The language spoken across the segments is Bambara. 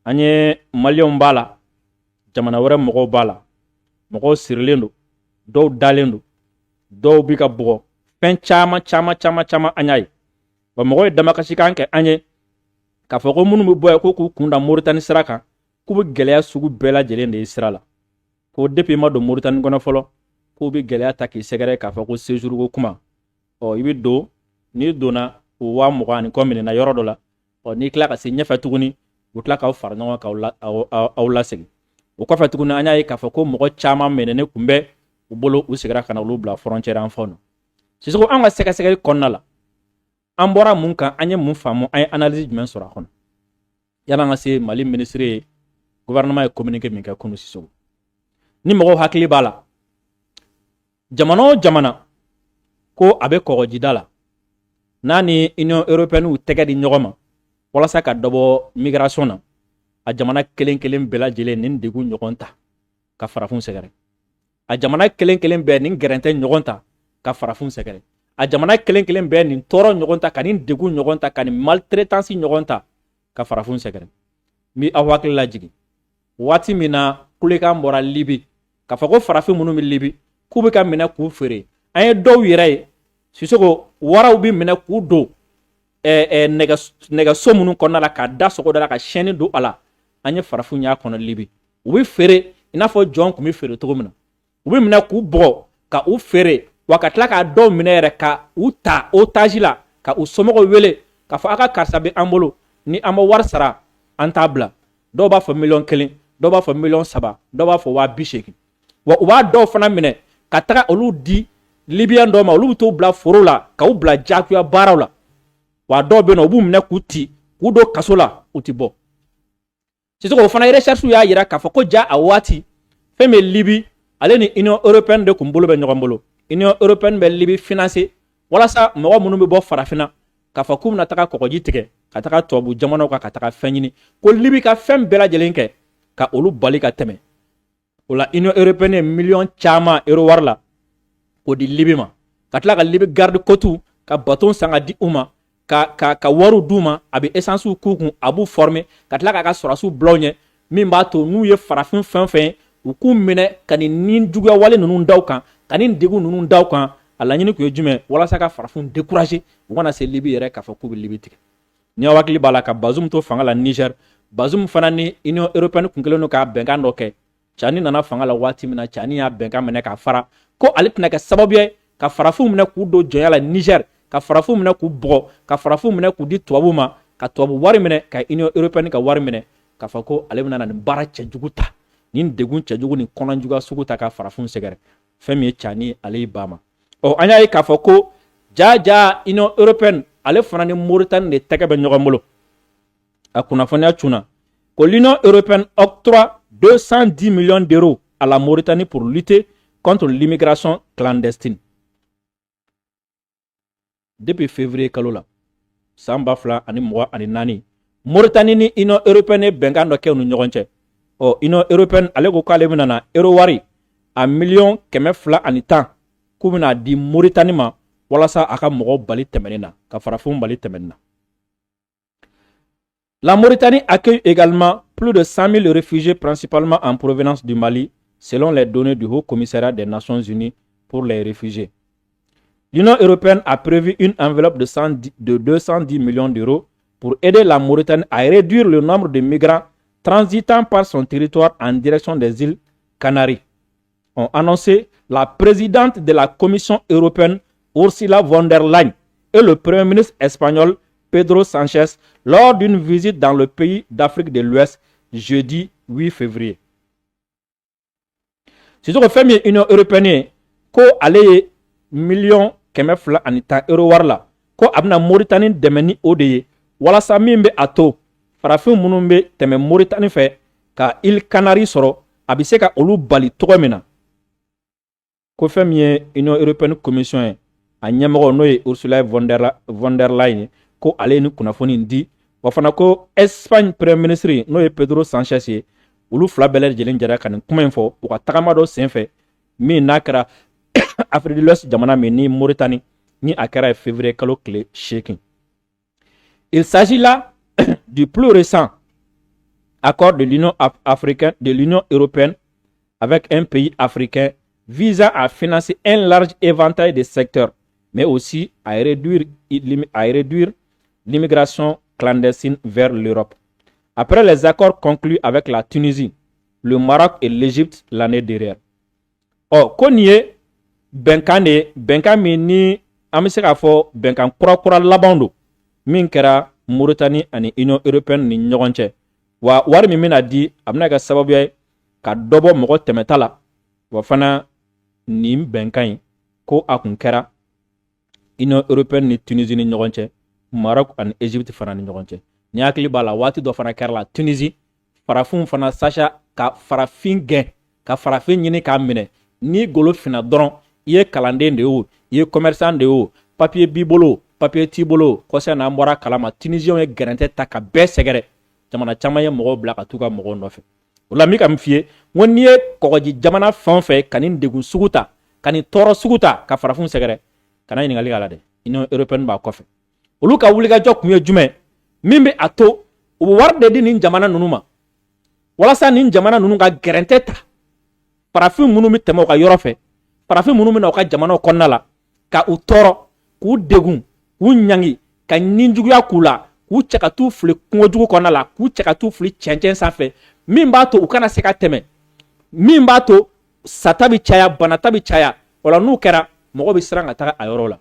anye malion bala jamana wɛrɛ mɔgɔw b'a la mɔgɔw sirilen don dɔw dalen don dɔw bi ka bugɔ fɛn caman an y'a ye wa mɔgɔw ye damakasi kan kɛ an ye k'a fɔ ko minnu bɛ bɔ ye ko k'u kunda Moritani sira kan k'u bɛ gɛlɛya sugu bɛɛ lajɛlen de ye sira la ko depuis ma don Moritani kɔnɔ fɔlɔ k'u bɛ gɛlɛya ta k'i sɛgɛrɛ k'a fɔ ko séjour ko kuma i bɛ don n'i donna o 20,000 ani kɔ minɛna yɔrɔ dɔ la n'i tila ka se ɲɛfɛ tuguni u tila k'aw fara ɲɔgɔn kan aw lasegin o kɔfɛ tuguni an y'a ye k'a fɔ ko mɔgɔ caman minɛnen kun bɛ u bolo u segira ka na olu bila frontière an fɛnw na Sisoko an ka sɛgɛsɛgɛli kɔnɔna la an bɔra mun kan an ye mun faamu an ye analyse jumɛn sɔrɔ a kɔnɔ yan'an ka se Mali ministre ye gouvernement ye communiqué min kɛ kunu Sisoko ni mɔgɔw hakili b'a la jamana o jamana ko a bɛ kɔgɔjida la n'a ni Union européenne u tɛgɛ di ɲɔgɔn ma walasa ka dɔbɔ migration na a jamana kelen kelen bɛɛ lajɛlen nin degun ɲɔgɔn ta ka farafin sɛgɛrɛ a jamana kelen kelen bɛɛ nin gɛrɛntɛ ɲɔgɔn ta ka farafin sɛgɛrɛ a jamana kelen kelen bɛɛ nin tɔɔrɔ ɲɔgɔn ta ka nin degun ɲɔgɔn ta ka nin maltraitance ɲɔgɔn ta ka farafin sɛgɛrɛ mi aw hakili lajigi waati min na kulekan bɔra Libi k'a fɔ ko farafin minnu bɛ Libi k'u bɛ ka minɛ k'u feere an ye dɔw yɛrɛ ye Sisoko waraw bɛ minɛ k'u don nɛgɛso minnu kɔnɔna la k'a da sogoda la ka siyɛnni don a la an ye farafin y'a kɔnɔ Libi u bɛ feere i n'a fɔ jɔn tun bɛ feere cogo min na u bɛ minɛ k'u bugɔ ka u feere wa ka tila k'a dɔw minɛ yɛrɛ ka u ta otage la ka u somɔgɔw wele k'a fɔ a ka karisa bɛ an bolo ni an ma wari sara an t'a bila dɔw b'a fɔ 1,000,000 dɔw b'a fɔ 3,000,000 dɔw b'a fɔ 80,000 wa u b'a dɔw fana minɛ ka taga olu di Libyen dɔw ma olu bɛ t'u bila foro la ka u bila jagoya baaraw la wa dɔw bɛ yen nɔ u b'u minɛ k'u ci k'u don kaso la u tɛ bɔ Sisoko o fana recherche y'a jira k'a fɔ ko ja a waati fɛn bɛ Libi ale ni Union européenne de kun bolo bɛ ɲɔgɔn bolo Union européenne bɛ Libi financer walasa mɔgɔ minnu bɛ bɔ farafinna k'a fɔ k'u bɛna taga kɔgɔji tigɛ ka taga tubabu jamanaw kan ka taga fɛn ɲini ko Libi ka fɛn bɛɛ lajɛlen kɛ ka olu bali ka tɛmɛ o la Union européenne ye miliyɔn caman euro wari la k'o di Libi ma ka tila ka Libi garde côte ka bateau san ka di u ma ka wariw d'u ma a bɛ essence k'u kun a b'u former ka tila k'a ka sɔrɔsiw bila u ɲɛ min b'a to n'u ye farafin fɛn fɛn ye u k'u minɛ ka nin juguya wale ninnu da u kan ka nin degun ninnu da u kan a laɲini tun ye jumɛn walasa ka farafin décourager u kana se Libi yɛrɛ k'a fɔ k'u bɛ Libi tigɛ ni aw hakili b'a la ka Bazoum to fanga la Niger Bazoum fana ni Union européenne kun kelen don ka bɛnkan dɔ kɛ Tchani nana fanga la waati min na Tchani y'a bɛnkan minɛ k'a fara ko ale tɛna kɛ sababu ye ka farafin minɛ k'u don jɔnya la Niger ka farafin minɛ k'u bugɔ ka farafin minɛ k'u di tubabu ma ka tubabu wari minɛ ka Union européenne ka wari minɛ k'a fɔ ko ale bɛna nin baara cɛjugu ta nin degun cɛjugu ni kɔnɔjuguya sugu ta ka farafin sɛgɛrɛ fɛn min ye Tchani ale y'i ba ma an y'a ye k'a fɔ ko ja Union européenne ale fana ni Mauritanie de tɛgɛ bɛ ɲɔgɔn bolo a kunnafoniya cunna ko l'Union européenne octroie 210 millions d'euros à la Mauritanie pour lutter contre l'immigration clandestine. Depuis février kalo la san 2024 Mauritanie ni Union européenne bɛnkan dɔ kɛ u ni ɲɔgɔn cɛ Union européenne ale ko k'ale bɛna na euro wari a 210 k'u bɛna di Mauritanie ma walasa a ka mɔgɔw bali tɛmɛni na ka farafin bali tɛmɛni na. La Mauritanie accueille également plus de 100 000 réfugiés principalement en provenance du Mali selon les données du Haut Commissariat des Nations Unies pour les réfugiés. L'Union européenne a prévu une enveloppe de 210 millions d'euros pour aider la Mauritanie à réduire le nombre de migrants transitant par son territoire en direction des îles Canaries, ont annoncé la présidente de la Commission européenne Ursula von der Leyen et le Premier ministre espagnol Pedro Sánchez lors d'une visite dans le pays d'Afrique de l'Ouest jeudi 8 février. Si vous faites l'Union européenne, ko ale million kɛmɛ fila ani tan euro wari la ko a bɛna Mauritanie dɛmɛ ni o de ye walasa min bɛ a to farafin minnu bɛ tɛmɛ Mauritanie fɛ ka île Canaries sɔrɔ a bɛ se ka olu bali cogo min na ko fɛn min ye Union européenne commission ye a ɲɛmɔgɔ n'o ye Ursula von der Leyen ye ko ale ye ni kunnafoni in di wa fana ko Espagne premier ministre n'o ye Pedro Sánchez ye olu fila bɛɛ lajɛlen jɛra ka nin kuma in fɔ u ka tagama dɔ senfɛ min n'a kɛra Afrique de l'Ouest jamana min ni Mauritanie ni a kɛra février kalo tile 8. Il s'agit là du plus récent accord de l'Union africaine, de l'Union européenne avec un pays africain visant à financer un large éventail de secteurs, mais aussi à réduire l'immigration clandestine vers l'Europe. Après les accords conclus avec la Tunisie, le Maroc et l'Égypte l'année dernière. Or, ko nin ye bɛnkan de ye, bɛnkan min ni an bɛ se k'a fɔ bɛnkan kura laban don min kɛra Mauritanie ani Union européenne ni ɲɔgɔn cɛ. Wa wari min bɛna di a bɛna kɛ sababu ye ka dɔ bɔ mɔgɔ tɛmɛta la. Wa fana nin bɛnkan in ko a kun kɛra Union européenne ni Tunisie ni ɲɔgɔn cɛ, Maroc ani Égypte fana ni ɲɔgɔn cɛ. Ni hakili b'a la waati dɔ fana kɛra la Tunisie, farafinw fana sacha ka farafin gɛn, ka farafin ɲini k'a minɛ. Ni golo finna dɔrɔn i ye kalanden de o, i ye commerçant de o, papier b'i bolo, papier t'i bolo, kɔsɛ n'an bɔra kalama Tunisiens ye gɛrɛntɛ ta ka bɛɛ sɛgɛrɛ. Jamana caman ye mɔgɔw bila ka t'u ka mɔgɔw nɔfɛ. O la n bɛ ka min f'i ye, n ko n'i ye kɔgɔji jamana fɛn o fɛn ka nin degun sugu ta, ka nin tɔɔrɔ sugu ta, ka farafinw sɛgɛrɛ, kana ɲininkali k'a la dɛ. Union européenne b'a kɔfɛ. Olu ka wulikajɔ kun ye jumɛn? Min bɛ a to u bɛ wari de di nin jamana ninnu ma, walasa nin jamana ninnu ka gɛrɛntɛ ta. Farafin minnu bɛ tɛmɛ u ka yɔrɔ fɛ, farafin minnu bɛ na u ka jamanaw kɔnɔna la, ka u tɔɔrɔ, k'u degun, k'u ɲangi, ka ninjuguya k'u la, k'u cɛ ka t'u fili kungojugu kɔnɔna la, k'u cɛ ka t'u fili cɛncɛn sanfɛ, min b'a to u kana se ka tɛmɛ, min b'a to sata bɛ caya, banata bɛ caya. O la n'u kɛra, mɔgɔ bɛ siran ka taga a yɔrɔ la.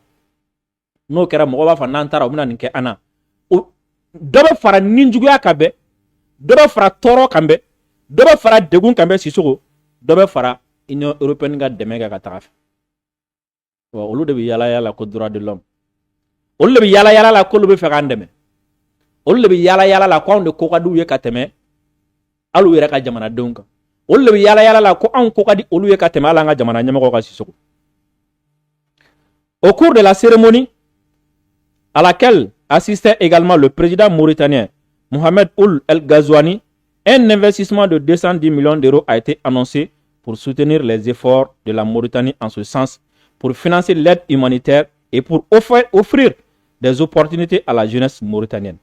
N'o kɛra mɔgɔ b'a fɔ n'an taara u bɛna nin kɛ an na. Dɔ bɛ fara ninjuguya kan bɛɛ, dɔ bɛ fara tɔɔrɔ kan bɛɛ, dɔ bɛ fara degun kan bɛɛ Sisoko, dɔ bɛ fara Union européenne ka dɛmɛ kɛ ka taga fɛ. Wa olu de bɛ yala yala ko droit de l'homme, olu de bɛ yala yala la ko olu bɛ fɛ k'an dɛmɛ, olu de bɛ yala yala la ko anw de ko ka di u ye ka tɛmɛ hali u yɛrɛ ka jamanadenw kan, olu de bɛ yala yala la ko anw ko ka di olu ye ka tɛmɛ hali an ka jamana ɲɛmɔgɔw ka Sisoko. Au cours de la cérémonie à laquelle assistait également le président mauritanien Mohamed Ould El Ghazouani, un investissement de 210 millions d'euros a été annoncé pour soutenir les efforts de la Mauritanie en ce sens, pour financer l'aide humanitaire et pour offrir des opportunités à la jeunesse mauritanienne.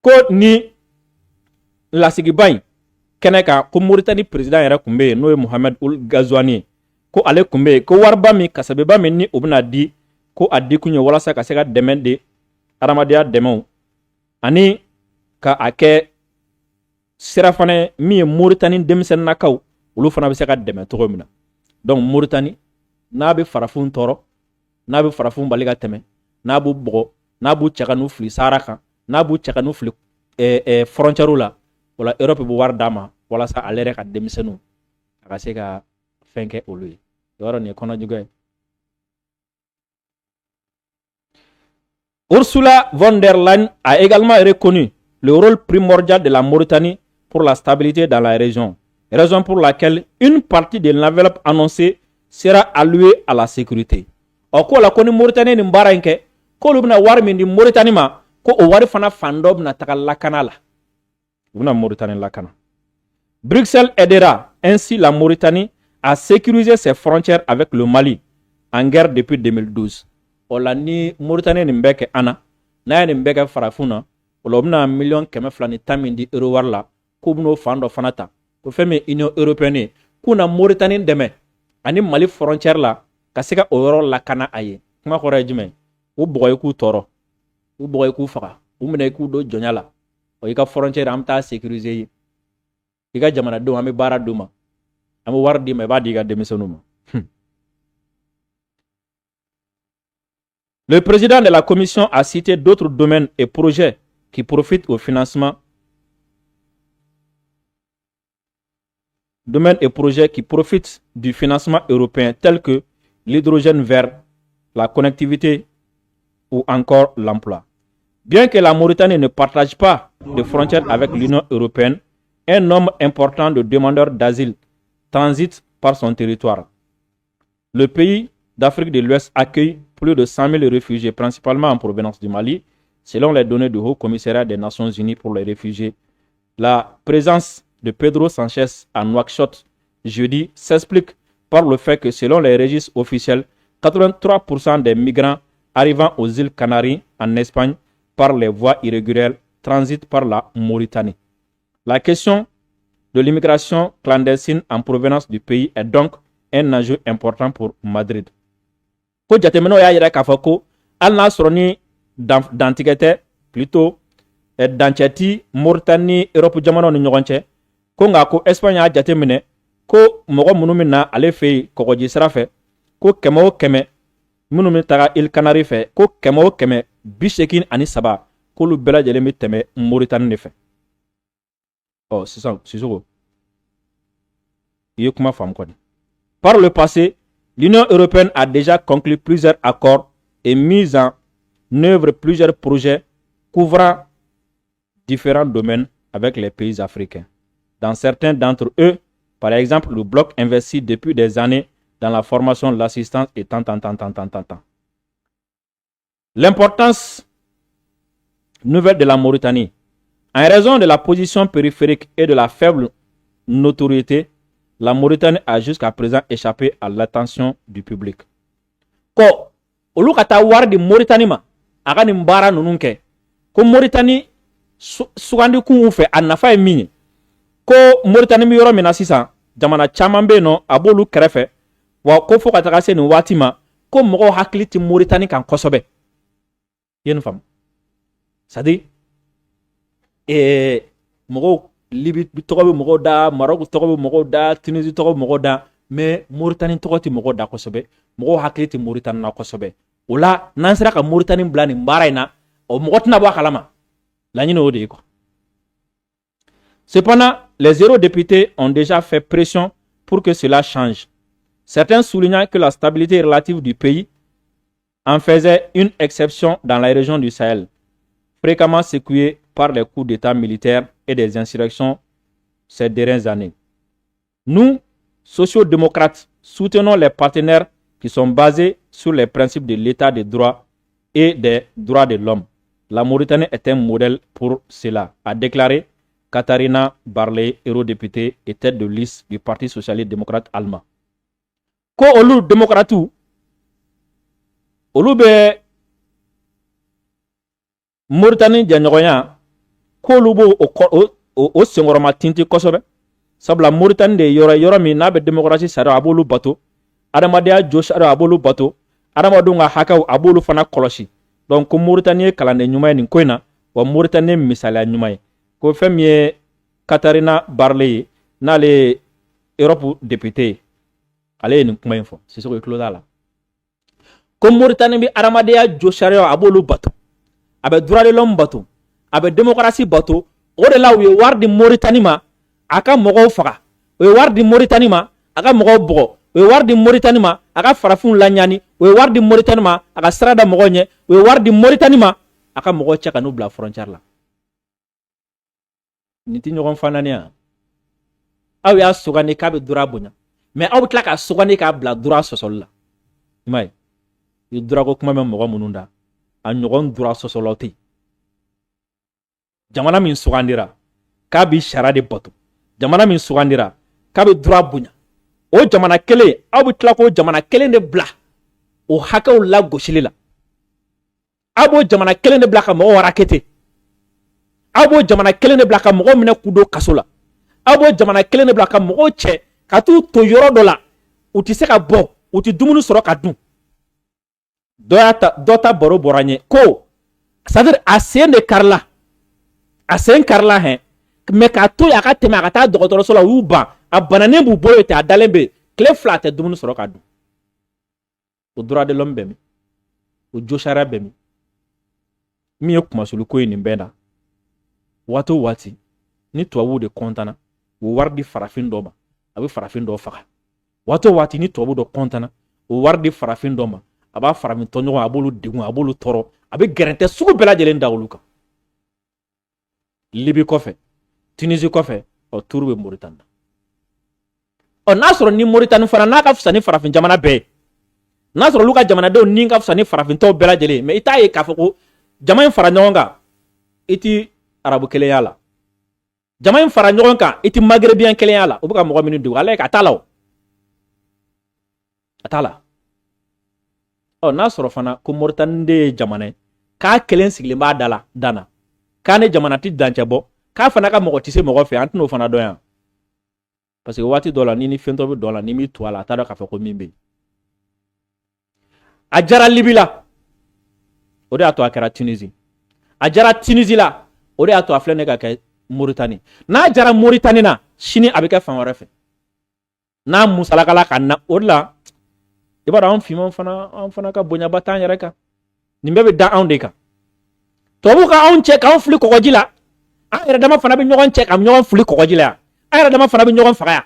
Ko ni lasigiba in kɛnɛ kan ko Mauritanie président yɛrɛ kun bɛ yen n'o ye Mohamed Ould Ghazouani, ko ale kun bɛ yen, ko wariba min kasabeba min ni o bɛna di, ko a di kun ye walasa ka se ka dɛmɛ de adamadenya dɛmɛw ani ka a kɛ sira fana min ye Mauritanie denmisɛnninnakaw olu fana bɛ se ka dɛmɛ cogo min na. Donc Mauritanie n'a bɛ farafinw tɔɔrɔ, n'a bɛ farafinw bali ka tɛmɛ, n'a b'u bugɔ, n'a b'u cɛ ka n'u fili sahara kan, n'a b'u cɛ ka n'u fili frontière la, o la Europe bɛ wari d'a ma walasa ale yɛrɛ ka denmisɛnninw a ka se ka fɛn kɛ olu ye. Yɔrɔ nin ye kɔnɔjugu ye. Ursula von der Leyen a également reconnu le rôle primordial de la Mauritanie pour la stabilité dans la région, raison pour laquelle une partie de l'enveloppe annoncée sera allouée à la sécurité. O ko la ko ni Mauritanie ni baara in kɛ, ko olu bɛna wari min di Mauritanie ma, ko o wari fana fan dɔ bɛna taga lakana la. U bɛna Mauritanie lakana. Bruxelles aidera ainsi la Mauritanie à sécuriser ses frontières avec le Mali, en guerre depuis 2012. O la ni Mauritanie nin bɛ kɛ an na, n'a ye nin bɛ kɛ farafinw na, o la u bɛna $110 min di euro wari la, k'u bɛn'o fan dɔ fana ta, ko fɛn min Union européenne ye, k'u na Mauritanie dɛmɛ ani Mali frontière la ka se ka o yɔrɔ lakana a ye. Kuma kɔrɔ ye jumɛn? U bugɔ i k'u tɔɔrɔ, u bugɔ i k'u faga, u minɛ i k'u don jɔnya la, o i ka frontière an bɛ taa sécuriser ye, i ka jamanadenw an bɛ baara d'u ma, an bɛ wari d'i ma i b'a di i ka denmisɛnninw ma. Le président de la commission a cité d'autres domaines et projets qui profitent au financement. Domaines et projets qui profitent du financement européen tels que l'hydrogène vert, la connectivité ou encore l'emploi. Bien que la Mauritanie ne partage pas de frontières avec l'Union européenne, un nombre important de demandeurs d'asile transitent par son territoire. Le pays d'Afrique de l'Ouest accueille plus de 100 000 réfugiés, principalement en provenance du Mali, selon les données du Haut Commissariat des Nations Unies pour les réfugiés. La présence de Pedro Sanchez à Nouakchott jeudi s'explique par le fait que, selon les registres officiels, 83% des migrants arrivant aux îles Canaries en Espagne par les voies irrégulières transitent par la Mauritanie. La question de l'immigration clandestine en provenance du pays est donc un enjeu important pour Madrid. Ko jateminɛw y'a yira k'a fɔ ko hali n'a sɔrɔ ni dantigɛ tɛ plutôt dancɛ ti Moritani ni Europe jamanaw ni ɲɔgɔn cɛ ko nka ko Espagne y'a jateminɛ ko mɔgɔ minnu bɛ na ale fɛ yen kɔgɔji sira fɛ ko 100 o 100 minnu bɛ taga Île Canaries fɛ ko 100 o 100 83 k'olu bɛɛ lajɛlen bɛ tɛmɛ Moritani de fɛ. Ɔ sisan Sisoko i ye kuma faamu kɔni. Par le passé, l'Union européenne a déjà conclu plusieurs accords et mis en œuvre plusieurs projets couvrant différents domaines avec les pays africains. Dans certains d'entre eux, par exemple, le bloc investit depuis des années dans la formation, l'assistance et tant. L'importance nouvelle de la Mauritanie. En raison de la position périphérique et de la faible notoriété, la Mauritanie a jusqu'à présent échappé à l'attention du public. Ko olu ka taa wari di Mauritanie ma a ka nin baara ninnu kɛ ko Mauritanie sugandikun fɛ a nafa ye min ye ko Mauritanie bɛ yɔrɔ min na sisan jamana caman bɛ yen nɔ a b'olu kɛrɛfɛ wa ko fo ka taga se nin waati ma ko mɔgɔw hakili tɛ Mauritanie kan kosɛbɛ. I ye nin faamu? C'est à dire mɔgɔw Libi tɔgɔ bɛ mɔgɔw da, Maroc tɔgɔ bɛ mɔgɔw da, Tunisie tɔgɔ bɛ mɔgɔw da, mais Mauritanie tɔgɔ tɛ mɔgɔw da kosɛbɛ. Mɔgɔw hakili tɛ Mauritanie na kosɛbɛ. O la n'an sera ka Mauritanie bila nin baara in na, o mɔgɔ tɛna bɔ a kalama. Laɲini o de ye quoi. Cependant, les eurodéputés ont déjà fait pression pour que cela change. Certains soulignant que la stabilité relative du pays en faisait une exception dans la région du Sahel, fréquemment secouée par les coups d'État militaires et des insurrections ces dernières années. Nous, sociaux-démocrates, soutenons les partenaires qui sont basés sur les principes de l'état de droit et des droits de l'homme. La Mauritanie est un modèle pour cela, a déclaré Katharina Barley, eurodéputée et tête de liste du Parti socialiste démocrate allemand. Ko olu démocrates olu be Mauritanie janɲɔgɔnya k'olu b'o o senkɔrɔma tinti kosɛbɛ sabula Mauritanie de yɔrɔ min n'a bɛ démocratie sariya a b'olu bato adamadenya jo sariya a b'olu bato adamadenw ka hakɛw a b'olu fana kɔlɔsi donc ko Mauritanie ye kalanden ɲuman ye nin ko in na wa Mauritanie ye misaliya ɲuman ye ko fɛn min ye Katharina Barley ye n'ale ye Europe député ye ale ye nin kuma in fɔ Sisoko i tulo t'a la ko Mauritanie bɛ adamadenya jo sariya a b'olu bato a bɛ droit de l'homme bato a bɛ démocratie bato o de la u ye wari di Mauritanie ma a ka mɔgɔw faga u ye wari di Mauritanie ma a ka mɔgɔw bugɔ u ye wari di Mauritanie ma a ka farafinw laɲani u ye wari di Mauritanie ma a ka sira da mɔgɔw ɲɛ u ye wari di Mauritanie ma a ka mɔgɔw cɛ ka n'u bila frontière la nin tɛ ɲɔgɔn fananiya aw y'a sugandi k'a bɛ droit bonya mais aw bɛ tila ka sugandi k'a bila droit sɔsɔli la i m'a ye i droit ko kuma bɛ mɔgɔ minnu da a ɲɔgɔn droit sɔsɔlaw tɛ yen jamana min sugandira k'a bɛ sariya de bato jamana min sugandira k'a bɛ droit bonya o jamana kelen aw bɛ tila k'o jamana kelen de bila o hakɛw lagosili la aw b'o jamana kelen de bila ka mɔgɔw harakete aw b'o jamana kelen de bila ka mɔgɔw minɛ k'u don kaso la aw b'o jamana kelen de bila ka mɔgɔw cɛ ka t'u to yɔrɔ dɔ la u tɛ se ka bɔ u tɛ dumuni sɔrɔ ka dun dɔ ta baro bɔra n ye ko c'est à dire a sen de karila a sen karila hɛn mais k'a to yen a ka tɛmɛ a ka taa dɔgɔtɔrɔso la u y'u ban a bananen b'u bolo ten a dalen bɛ yen tile 2 a tɛ dumuni sɔrɔ ka dun o droit de l'homme bɛ min o jo sariya bɛ min ye kumasuli ko ye nin bɛɛ la waati o waati ni tubabuw de kɔntana o wari di farafin dɔ ma a bɛ farafin dɔ faga waati o waati ni tubabu dɔ kɔntana o wari di farafin dɔ ma a b'a farafin tɔɲɔgɔn a b'olu degun a b'olu tɔɔrɔ a bɛ gɛrɛntɛ sugu bɛɛ lajɛlen da olu kan Libi kɔfɛ Tunisie kɔfɛ ɔ tuuru bɛ Mauritanie na n'a sɔrɔ ni Mauritanie fana n'a ka fisa ni farafin jamana bɛɛ ye n'a sɔrɔ olu ka jamanadenw ni ka fisa ni farafintɔw bɛɛ lajɛlen mais i t'a ye k'a fɔ ko jama in fara ɲɔgɔn kan i ti arabu kelenya la jama in fara ɲɔgɔn kan i ti maghrébien kelenya la u bɛ ka mɔgɔ minnu dogo ala ye ka t'a la o a t'a la ɔ n'a sɔrɔ fana ko Mauritanie de ye jamana ye k'a kelen sigilen b'a da la dan na k'a ni jamana ti dancɛ bɔ k'a fana ka mɔgɔ tɛ se mɔgɔ fɛ an tɛn'o fana dɔn yan parce que waati dɔ la ni fɛn dɔ bɛ dɔn la ni m'i to a la a t'a dɔn k'a fɔ ko min bɛ yen a jara Libi la o de y'a to a kɛra Tunisie a jara Tunisie la o de y'a to a filɛ ne ka kɛ Mauritanie n'a jara Mauritanie na sini a bɛ kɛ fan wɛrɛ fɛ n'a musalakala ka na o de la i b'a dɔn anw finmanw fana ka bonyaba t'an yɛrɛ kan nin bɛɛ bɛ da anw de kan tubabuw ka anw cɛ k'anw fili kɔgɔji la an yɛrɛ dama fana bɛ ɲɔgɔn cɛ ka ɲɔgɔn fili kɔgɔji la yan an yɛrɛ dama fana bɛ ɲɔgɔn faga yan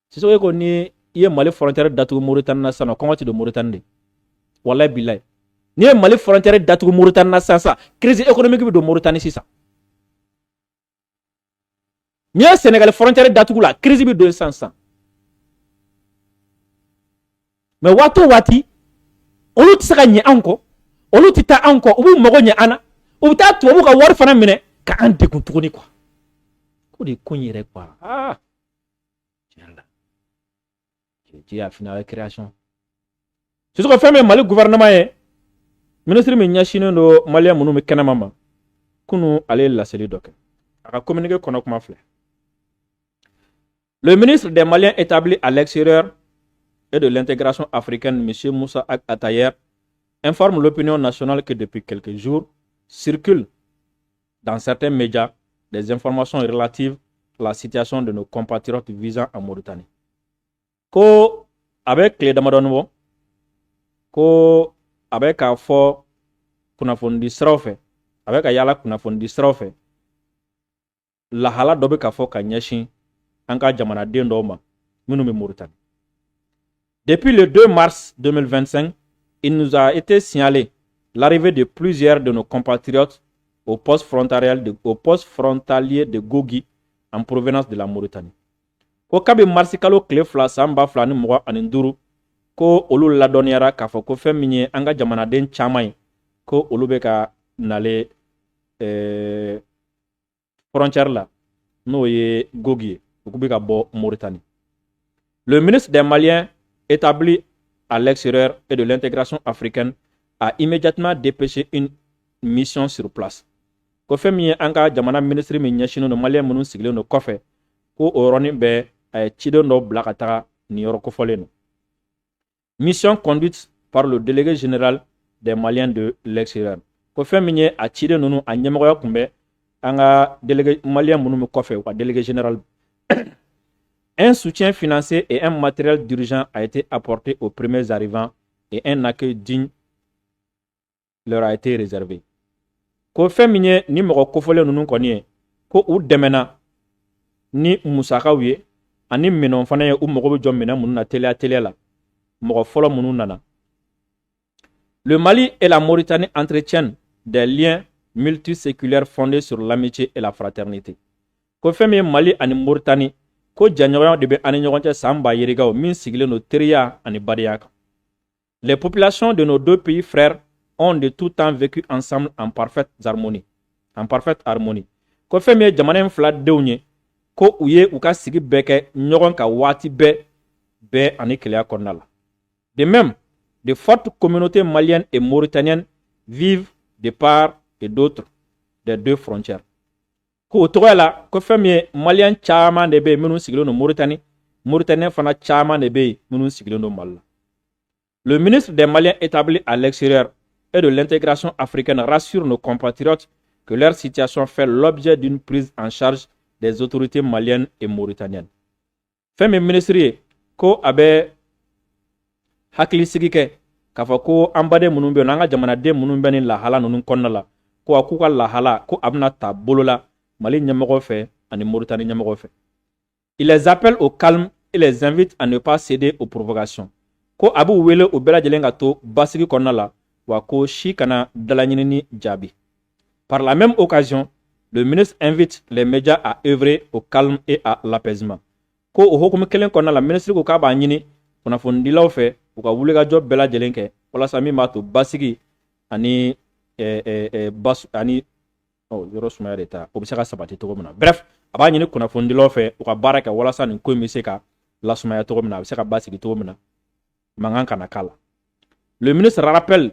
Sisoko ko ni i ye Mali frontière datugu Mauritanie na sisan kɔngɔ tɛ don Mauritanie de walayi bilayi n'i ye Mali frontière datugu Mauritanie na sisan crise économique bɛ don Mauritanie sisan n'i ye Sénégal frontière datugu la crise bɛ don sisan mais waati o waati olu tɛ se ka ɲɛ anw kɔ olu tɛ taa anw kɔ u b'u mago ɲɛ an na u bɛ taa tubabu ka wari fana minɛ ka an degun tuguni quoi ko de ye ko in yɛrɛ quoi ah tiɲɛ la ji a finale création Sisoko fɛn min Mali gouvernement ye ministre min ɲɛsinnen don malien minnu bɛ kɛnɛma ma kunu ale ye laseli dɔ kɛ a ka communiqué kɔnɔ kuma filɛ le ministre des Maliens établis à l'extérieur et de l'intégration africaine, M. Moussa Atayer, informe l'opinion nationale que depuis quelques jours circulent dans certains médias des informations relatives à la situation de nos compatriotes vivant en Mauritanie. Ko avec les damadonwo, ko avec a fo kunafondi siraw avec a yala kunafondi siraw fɛ lahala dɔ bɛ ka fɔ ka ɲɛsin an ka jamanaden dɔw ma minnu bɛ Mauritanie. Depuis le 2 mars 2025, il nous a été signalé l'arrivée de plusieurs de nos compatriotes au poste frontalier de Gogi en provenance de la Mauritanie. Ko kabi marsi kalo kile fila san ba fila ni mɔgɔ ani duuru ko olu ladɔnniyara k'a fɔ ko fɛn min ye an ka jamanaden caman ye ko olu bɛ ka nale frontière la n'o ye Gogi ye u bɛ ka bɔ Mauritanie. Le ministre des Maliens établi à l'extérieur et de l'intégration africaine a immédiatement dépêché une mission sur place. Ko fɛn min ye an ka jamana ministre min ɲɛsinnen don malien minnu sigilen don kɔfɛ ko o yɔrɔnin bɛɛ a ye ciden dɔ bila ka taga nin yɔrɔ kofɔlen don. Mission conduite par le délégué général des Maliens de l'extérieur. Ko fɛn min ye a ciden ninnu a ɲɛmɔgɔya kun bɛ an ka délégué malien minnu bɛ kɔfɛ u ka délégué général. Un soutien financier et un matériel d'urgence a été apporté aux premiers arrivants et un accueil digne leur a été réservé. Ko fɛn min ye ni mɔgɔ kofɔlen ninnu kɔni ye ko u dɛmɛna ni musakaw ye ani minɛnw fana ye u mago bɛ jɔ minɛn minnu na teliya la mɔgɔ fɔlɔ minnu nana. Le Mali et la Mauritanie entretiennent des liens multiséculaires fondés sur l'amitié et la fraternité. Ko fɛn min ye Mali ani Mauritanie ko janɲɔgɔnya de bɛ ani ɲɔgɔn cɛ san ba yirigaw min sigilen don teriya ani badenya kan. Les populations de nos deux pays frères ont de tout temps vécu ensemble en parfaite harmonie. Ko fɛn min ye jamana in fila denw ye ko u ye u ka sigi bɛɛ kɛ ɲɔgɔn ka waati bɛɛ ani keleya kɔnɔna la. De même, de fortes communautés maliennes et mauritaniennes vivent de part et d'autre des deux frontières. Ko o tɔgɔ la ko fɛn min ye malien caman de bɛ yen minnu sigilen don Mauritanie, Mauritanien fana caman de bɛ yen minnu sigilen don Mali la. Le ministre des Maliens établi à l'extérieur et de l'intégration africaine rassure nos compatriotes que leur situation fait l'objet d'une prise en charge des autorités maliennes et mauritaniennes. Fɛn min ministre ye ko a bɛ hakilisigi kɛ k'a fɔ ko an baden minnu bɛ yen an ka jamanaden minnu bɛ nin lahala ninnu kɔnɔna la ko a k'u ka lahala ko a bɛna ta bolo la Mali ɲɛmɔgɔ fɛ ani Mauritanie ɲɛmɔgɔ fɛ. Il les appelle au calme et les invite à ne pas céder aux provocations. Ko a b'u wele u bɛɛ lajɛlen ka to basigi kɔnɔna la wa ko si kana dalaɲinini jaabi. Par la même occasion, le ministre invite les médias à œuvrer au calme et à l'apaisement. Ko o hokumu kelen kɔnɔna la ministre ko k'a b'a ɲini kunnafonidilaw fɛ u ka wulikajɔ bɛɛ lajɛlen kɛ walasa min b'a to basigi ani yɔrɔ sumaya de ta o bɛ se ka sabati cogo min na. Bref, a b'a ɲini kunnafonidilaw fɛ u ka baara kɛ walasa nin ko in bɛ se ka lasumaya cogo min na a bɛ se ka basigi cogo min na mankan kana k'a la. Le ministre rappelle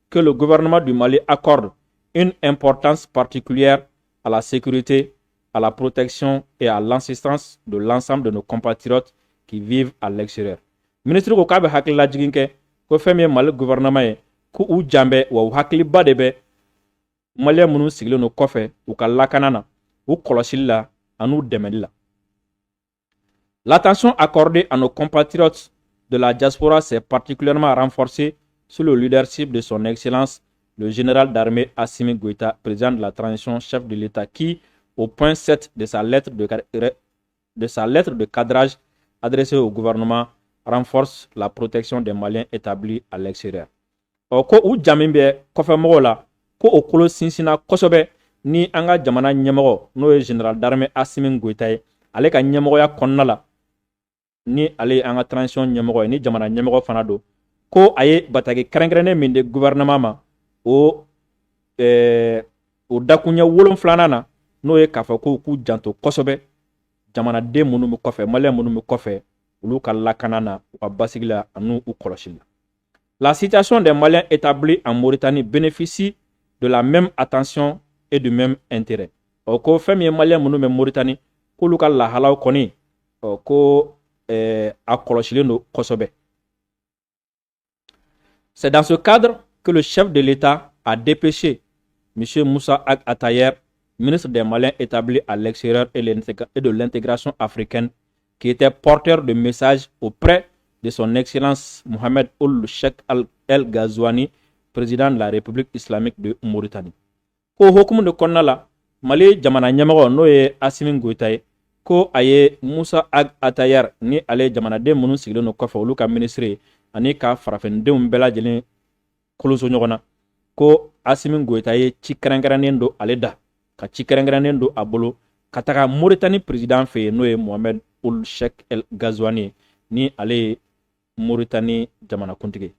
que le gouvernement du Mali accorde une importance particulière à la sécurité, à la protection et à l'assistance de l'ensemble de nos compatriotes qui vivent à l'extérieur. Ministre ko kabe hakila jiginke ko femi mal gouvernement ku u jambe wa hakili badebe malien munu sigile no kofe u ka lakanana u kolosilla anu demella. L'attention accordée à nos compatriotes de la diaspora s'est particulièrement renforcée sous le leadership de son Excellence le général d'armée Assimi Goïta, président de la transition, chef de l'État, qui, au point 7 de sa lettre de cadrage adressée au gouvernement, renforce la protection des Maliens établis à l'extérieur. Ko u jamimbe kofe mogola ko o kolo sinsina kosobe ni anga jamana nyemego no ye général d'armée Assimi Goïta ale ka nyemogoya konnala ni ale anga transition nyemego ni jamana nyemego fanado ko aye batagi krengrene minde gouvernement ma o dakunya wolon flanana no ye kafa ko ku janto kosobe jamana de munu mu kofe male munu mu kofe ulu ka lakanana wa basigila anu u koloshila. La situation des Maliens établis en Mauritanie bénéficie de la même attention et du même intérêt. Ko femi Maliens munu me Mauritanie ko lu ka la halaw koni ko a koloshilendo kosobe. C'est dans ce cadre que le chef de l'État a dépêché M. Moussa Ag Attayer, ministre des Maliens établi à l'extérieur et de l'intégration africaine, qui était porteur de messages auprès de son Excellence Mohamed Ould Cheikh El Ghazouani, président de la République islamique de Mauritanie. Ko hokumu de konnala Mali jamana nyamago no ye Assimi Goïta ko aye Moussa Ag Attayer ni ale jamana de munu sigile no kofa olu ka ministre ani ka farafendenw bɛɛ lajɛlen koloso ɲɔgɔn na ko Assimi Goïta ye ci kɛrɛnkɛrɛnnen do ale da ka ci kɛrɛnkɛrɛnnen do a bolo ka taga Mauritanie président fɛ n'o ye Mohamed Ould Cheikh El Ghazouani ni ale ye Mauritanie jamanakuntigi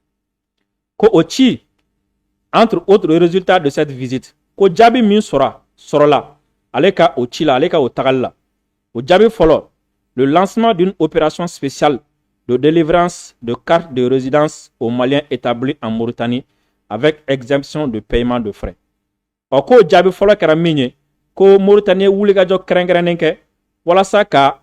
ko o ci entre autres résultats de cette visite ko jaabi min sɔrɔla ale ka o ci la ale ka o tagali la o jaabi fɔlɔ le lancement d'une opération spéciale de délivrance de cartes de résidence aux Maliens établis en Mauritanie avec exemption de paiement de frais. Ko jaabi fɔlɔ kɛra min ye ko Mauritanie wulikajɔ kɛrɛnkɛrɛnnen kɛ walasa ka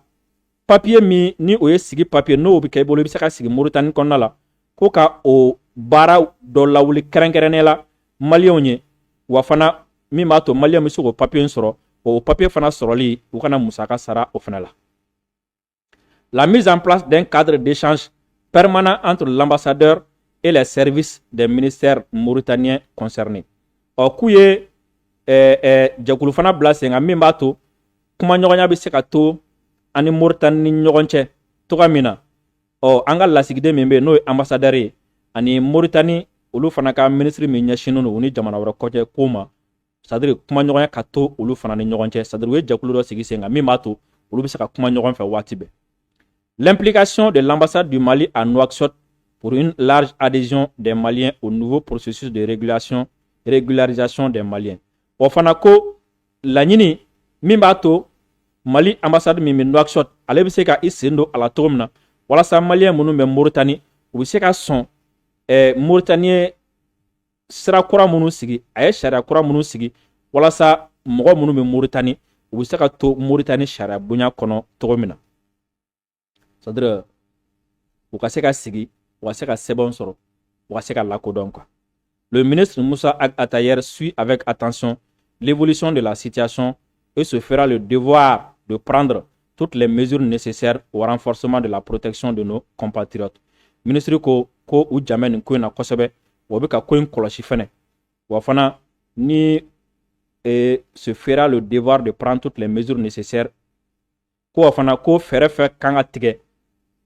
papier min ni o ye sigi papier n'o bɛ kɛ i bolo i bɛ se ka sigi Mauritanie kɔnɔna la ko ka o baara dɔ lawuli kɛrɛnkɛrɛnnen la Maliens ye wa fana min b'a to Maliens bɛ se k'o papier sɔrɔ o papier fana sɔrɔli u kana musaka sara o fana la. La mise en place d'un cadre d'échange permanent entre l'ambassadeur et les services des ministères mauritaniens concernés. K'u ye jɛkulu fana bila sen kan min b'a to kuma ɲɔgɔnya bɛ se ka to ani Mauritanie ni ɲɔgɔn cɛ toga min na an ka lasigiden min bɛ yen n'o ye ambassadeur ye ani Mauritanie olu fana ka ministre min ɲɛsinnen don u ni jamana wɛrɛ kɔcɛ ko ma c'est-à-dire kuma ɲɔgɔnya ka to olu fana ni ɲɔgɔn cɛ c'est-à-dire u ye jɛkulu dɔ sigi sen kan min b'a to olu bɛ se ka kuma ɲɔgɔn fɛ waati bɛɛ. L'implication de l'ambassade du Mali à Nouakchott pour une large adhésion des Maliens au nouveau processus de régularisation des Maliens. O fana ko laɲini min b'a to Mali ambassade min bɛ Nouakchott ale bɛ se ka i sen don a la cogo min na walasa Maliens minnu bɛ Mauritanie u bɛ se ka sɔn Mauritanie sira kura minnu sigi a ye sariya kura minnu sigi walasa mɔgɔ minnu bɛ Mauritanie u bɛ se ka to Mauritanie sariya bonya kɔnɔ cogo min na. C'est-à-dire u ka se ka sigi u ka se ka sɛbɛn sɔrɔ u ka se ka lakodɔn quoi. Le ministre Moussa Ag Attayer suit avec attention l'évolution de la situation et se fera le devoir de prendre toutes les mesures nécessaires au renforcement de la protection de nos compatriotes. Ministre ko u jamɛ nin ko in na kosɛbɛ wa bɛ ka ko in kɔlɔsi fɛnɛ wa fana ni se fera le devoir de prendre toutes les mesures nécessaires ko wa fana ko fɛɛrɛ fɛ kan ka tigɛ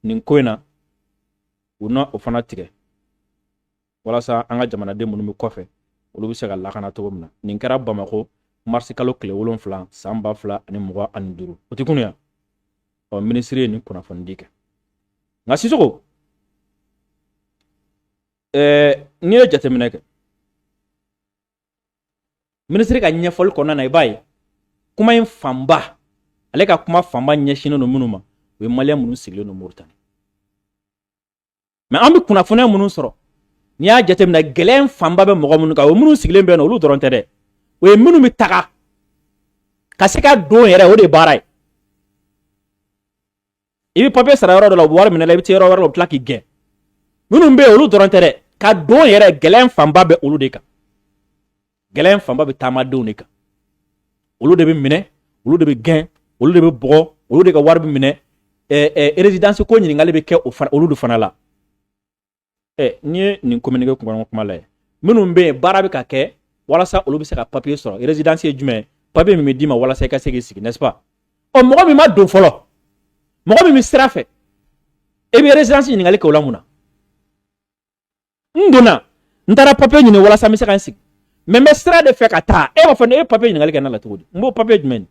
nin ko in na u na o fana tigɛ walasa an ka jamanaden minnu bɛ kɔfɛ olu bɛ se ka lakana cogo min na nin kɛra Bamako mars kalo tile 7 san 2025 o tɛ kunu ya ministre ye nin kunnafonidi kɛ nka Sisoko n'i ye jateminɛ kɛ ministre ka ɲɛfɔli kɔnɔna na i b'a ye kuma in fanba ale ka kuma fanba ɲɛsinnen don minnu ma o ye Maliens minnu sigilen don Mauritanie mais an bɛ kunnafoniya minnu sɔrɔ n'i y'a jateminɛ gɛlɛya fanba bɛ mɔgɔ minnu kan o minnu sigilen bɛ yen nɔ olu dɔrɔn tɛ dɛ o ye minnu bɛ taga ka se ka don yɛrɛ o de baara ye i bɛ papier sara yɔrɔ dɔ la u bɛ wari minɛ la i bɛ taa yɔrɔ wɛrɛ la u bɛ tila k'i gɛn minnu bɛ yen olu dɔrɔn tɛ dɛ ka don yɛrɛ gɛlɛn fanba bɛ olu de kan gɛlɛn fanba bɛ taamadenw de kan olu de bɛ minɛ olu de bɛ gɛn olu de bɛ bɔgɔ olu de ka wari bɛ minɛ résidence ko ɲininkali bɛ kɛ olu de fana la n'i ye nin communiqué kɔnɔ kuma la minnu bɛ yen baara bɛ ka kɛ walasa olu bɛ se ka papier sɔrɔ résidence ye jumɛn papier min bɛ d'i ma walasa i ka se k'i sigi n'est-ce pas mɔgɔ min ma don fɔlɔ mɔgɔ min bɛ sira fɛ e bɛ résidence ɲininkali kɛ o la mun na n donna n taara papier ɲini walasa n bɛ se ka n sigi mais n bɛ sira de fɛ ka taa e b'a fɔ ne ye papier ɲininkali kɛ ne la cogo di n b'o papier jumɛn